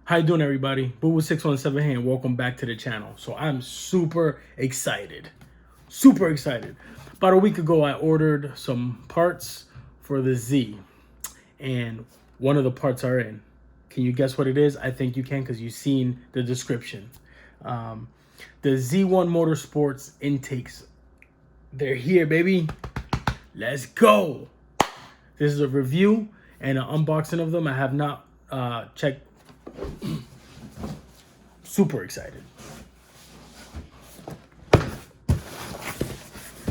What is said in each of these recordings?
How you doing, everybody? Boo with 617 here, and welcome back to the channel. So I'm super excited. Super excited. About a week ago, I ordered some parts for the Z, and one of the parts are in. Can you guess what it is? I think you can because you've seen the description. The Z1 Motorsports intakes. They're here, baby. Let's go. This is a review and an unboxing of them. I have not checked. Super excited.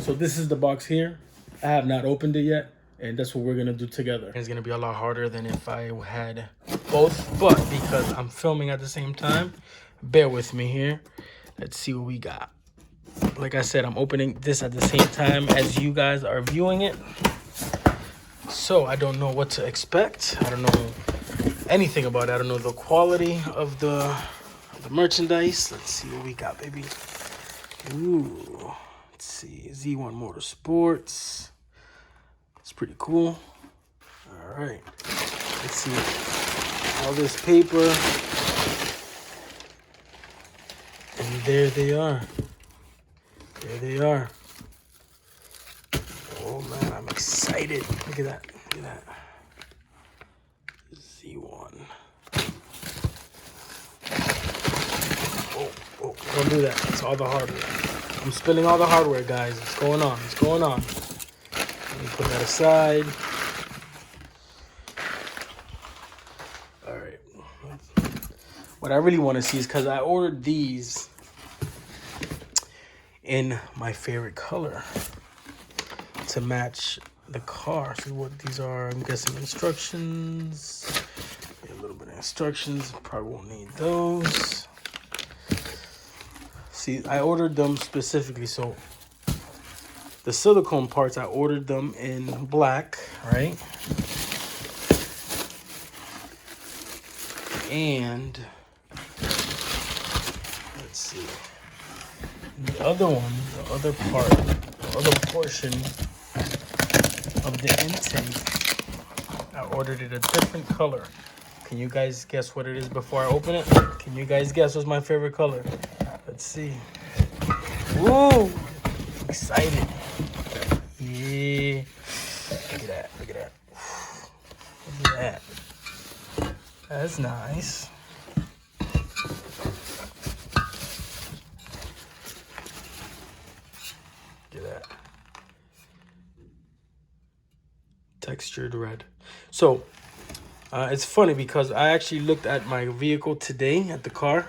So this is the box here. I have not opened it yet, and that's what we're gonna do together. It's gonna be a lot harder than if I had both, but because I'm filming at the same time, bear with me here. Let's see what we got. Like I said, I'm opening this at the same time as you guys are viewing it. So I don't know what to expect. I don't know anything about it. I don't know the quality of the merchandise. Let's see what we got, baby. Ooh, let's see. Z1 Motorsports. It's pretty cool. All right. Let's see. All this paper. And there they are. There they are. Oh man, I'm excited. Look at that. Look at that. Z1. Oh, don't do that. It's all the hardware. I'm spilling all the hardware, guys. What's going on? What's going on? Let me put that aside. All right. What I really want to see is because I ordered these in my favorite color to match the car. See what these are. I'm guessing instructions. A little bit of instructions. Probably won't need those. See, I ordered them specifically. So the silicone parts, I ordered them in black, right? And let's see. The other one, the other part, the other portion of the intake, I ordered it a different color. Can you guys guess what it is before I open it? Can you guys guess what's my favorite color? Let's see. Woo! Excited. Yeah. Look at that. Look at that. Look at that. That's nice. Look at that. Textured red. So it's funny because I actually looked at my vehicle today at the car.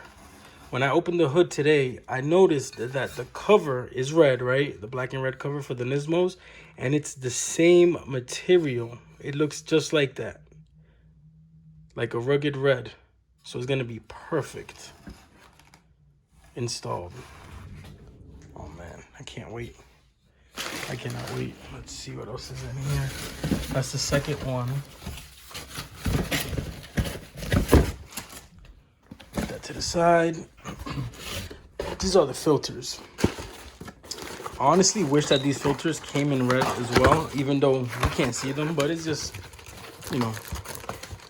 When I opened the hood today, I noticed that the cover is red, right? The black and red cover for the Nismos, and it's the same material. It looks just like that, like a rugged red. So it's gonna be perfect installed. Oh man, I can't wait. I cannot wait. Let's see what else is in here. That's the second one. Put that to the side. These are the filters. I honestly wish that these filters came in red as well, even though you can't see them, but it's just, you know,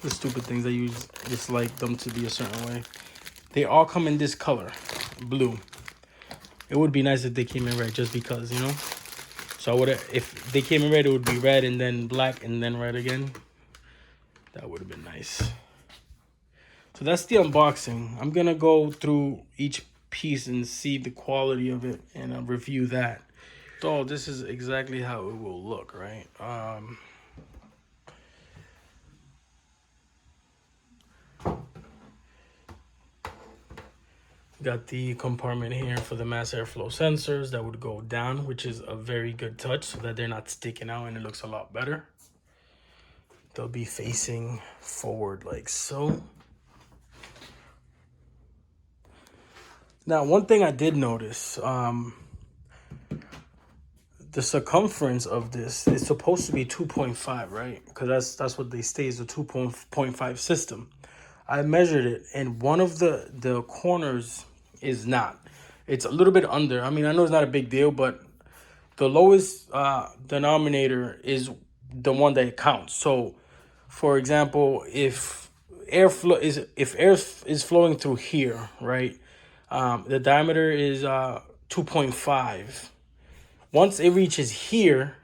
the stupid things that you just like them to be a certain way. They all come in this color, blue. It would be nice if they came in red just because, you know. So I would have, if they came in red, it would be red and then black and then red again. That would have been nice. So that's the unboxing. I'm gonna go through each piece and see the quality of it and review that. So this is exactly how it will look, right? Got the compartment here for the mass airflow sensors that would go down, which is a very good touch so that they're not sticking out and it looks a lot better. They'll be facing forward like so. Now, one thing I did notice, the circumference of this is supposed to be 2.5, right? Because that's what they say is a 2.5 system. I measured it, and one of the corners is not. It's a little bit under. I mean, I know it's not a big deal, but the lowest denominator is the one that counts. So, for example, if airflow is, if air is flowing through here, right? The diameter is 2.5. Once it reaches here,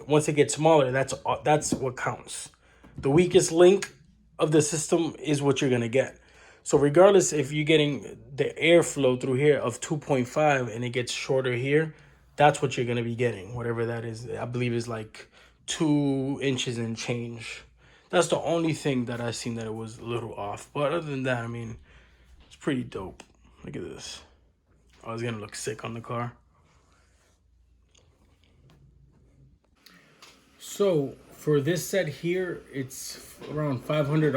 once it gets smaller, that's what counts. The weakest link of the system is what you're gonna get. So regardless if you're getting the airflow through here of 2.5 and it gets shorter here, that's what you're gonna be getting. Whatever that is, I believe is like 2 inches and change. That's the only thing that I seen that it was a little off. But other than that, I mean, it's pretty dope. Look at this. I was gonna look sick on the car. So for this set here, it's around $500,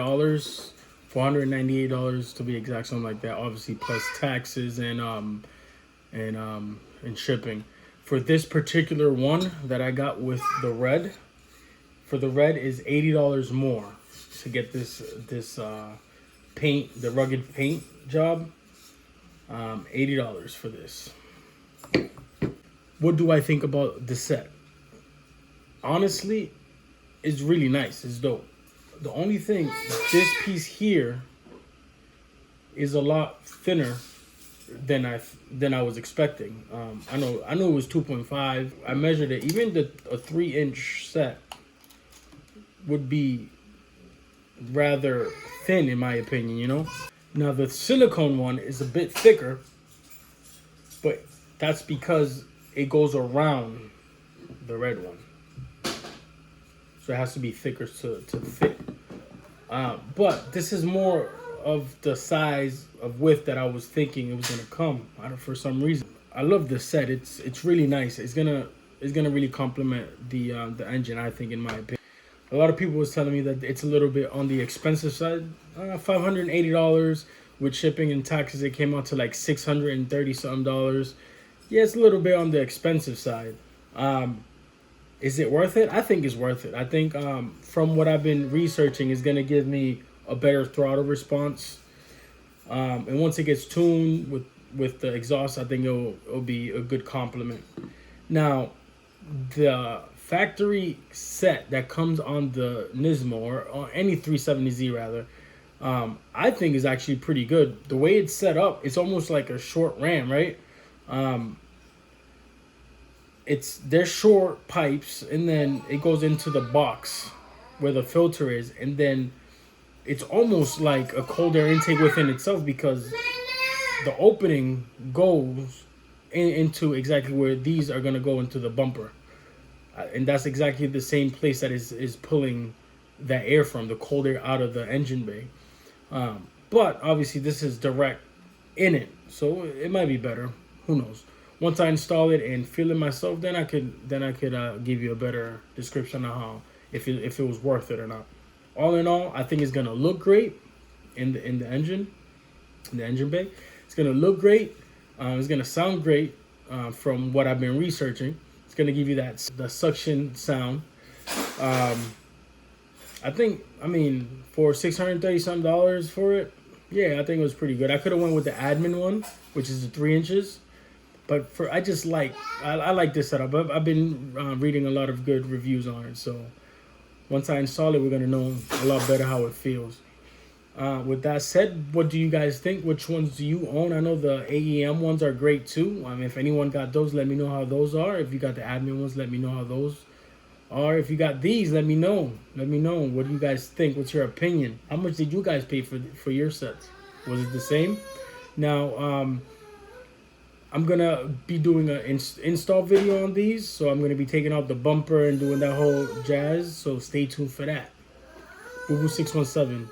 $498 to be exact, something like that. Obviously plus taxes and shipping. For this particular one that I got with the red, for the red is $80 more to get this paint, the rugged paint job. $80 for this. What do I think about the set? Honestly, it's really nice. It's dope. The only thing, this piece here is a lot thinner than I was expecting. I knew it was 2.5. I measured it. Even a 3-inch set would be rather thin in my opinion, you know. Now the silicone one is a bit thicker, but that's because it goes around the red one. So it has to be thicker to fit. But this is more of the size of width that I was thinking it was gonna come. For some reason, I love this set. It's really nice. It's gonna really complement the engine, I think, in my opinion. A lot of people was telling me that it's a little bit on the expensive side. $580 with shipping and taxes. It came out to like $630 something. Yeah, it's a little bit on the expensive side. Is it worth it? I think it's worth it. I think from what I've been researching, it's gonna give me a better throttle response. And once it gets tuned with the exhaust, I think it'll be a good complement. Now, the factory set that comes on the Nismo or any 370Z rather, I think is actually pretty good. The way it's set up, it's almost like a short ram, right? They're short pipes, and then it goes into the box where the filter is, and then it's almost like a cold air intake within itself, because the opening goes into exactly where these are going to go into the bumper, and that's exactly the same place that is pulling that air from, the cold air out of the engine bay. But obviously this is direct in it, so it might be better. Who knows? Once I install it and feel it myself, then I could give you a better description of how if it was worth it or not. All in all, I think it's gonna look great in the engine bay. It's gonna look great. It's gonna sound great from what I've been researching. It's gonna give you the suction sound. I mean, for $630 something for it, yeah, I think it was pretty good. I could have went with the admin one, which is the 3 inches. But I like this setup. I've been reading a lot of good reviews on it. So once I install it, we're going to know a lot better how it feels. With that said, what do you guys think? Which ones do you own? I know the AEM ones are great too. If anyone got those, let me know how those are. If you got the admin ones, let me know how those are. If you got these, let me know. Let me know. What do you guys think? What's your opinion? How much did you guys pay for your sets? Was it the same? Now, I'm going to be doing an install video on these. So I'm going to be taking out the bumper and doing that whole jazz. So stay tuned for that. Boo Boo 617.